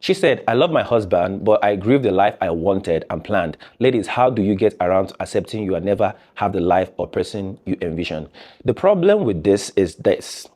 She said, I love my husband, but I grieve the life I wanted and planned. Ladies, how do you get around to accepting you will never have the life or person you envision? The problem with this is this.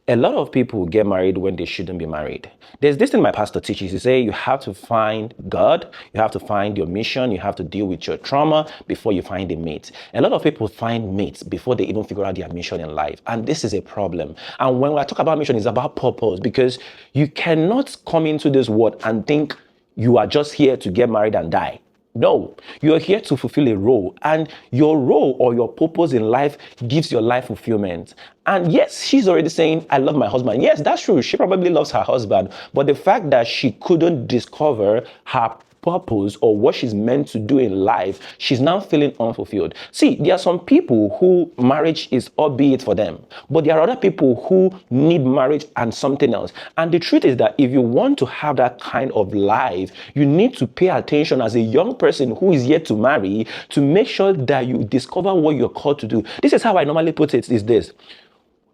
A lot of people get married when they shouldn't be married. There's this thing my pastor teaches. He say you have to find God, you have to find your mission, you have to deal with your trauma before you find a mate. A lot of people find mates before they even figure out their mission in life. And this is a problem. And when I talk about mission, it's about purpose, because you cannot come into this world and think you are just here to get married and die. No, you're here to fulfill a role, and your role or your purpose in life gives your life fulfillment. And yes, she's already saying, I love my husband. Yes, that's true. She probably loves her husband, but the fact that she couldn't discover her purpose or what she's meant to do in life, she's now feeling unfulfilled. See, there are some people who marriage is albeit for them, but there are other people who need marriage and something else. And the truth is that if you want to have that kind of life, you need to pay attention as a young person who is yet to marry to make sure that you discover what you're called to do. This is how I normally put it, is this.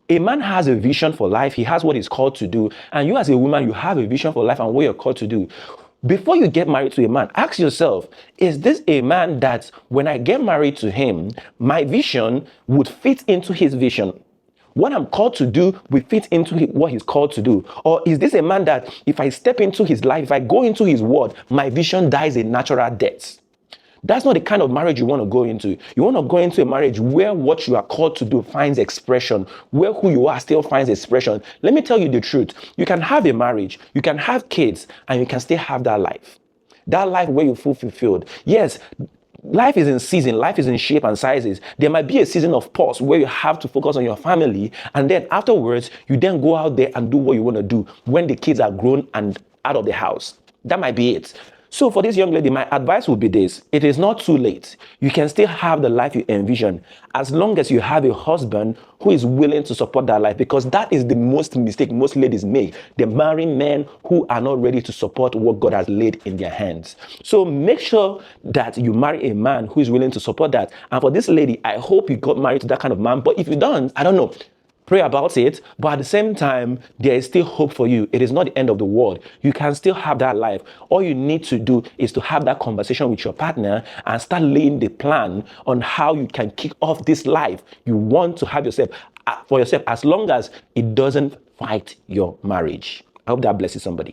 A man has a vision for life. He has what he's called to do. And you as a woman, you have a vision for life and what you're called to do. Before you get married to a man, ask yourself, is this a man that when I get married to him, my vision would fit into his vision? What I'm called to do will fit into what he's called to do? Or is this a man that if I step into his life, if I go into his word, my vision dies a natural death? That's not the kind of marriage you want to go into. You want to go into a marriage where what you are called to do finds expression, where who you are still finds expression. Let me tell you the truth. You can have a marriage, you can have kids, and you can still have that life. That life where you feel fulfilled. Yes, life is in season, life is in shape and sizes. There might be a season of pause where you have to focus on your family, and then afterwards, you then go out there and do what you want to do when the kids are grown and out of the house. That might be it. So for this young lady, my advice would be this. It is not too late. You can still have the life you envision as long as you have a husband who is willing to support that life, because that is the most mistake most ladies make. They're marrying men who are not ready to support what God has laid in their hands. So make sure that you marry a man who is willing to support that. And for this lady, I hope you got married to that kind of man. But if you don't, I don't know. Pray about it, but at the same time, there is still hope for you. It is not the end of the world. You can still have that life. All you need to do is to have that conversation with your partner and start laying the plan on how you can kick off this life you want to have yourself for yourself, as long as it doesn't fight your marriage. I hope that blesses somebody.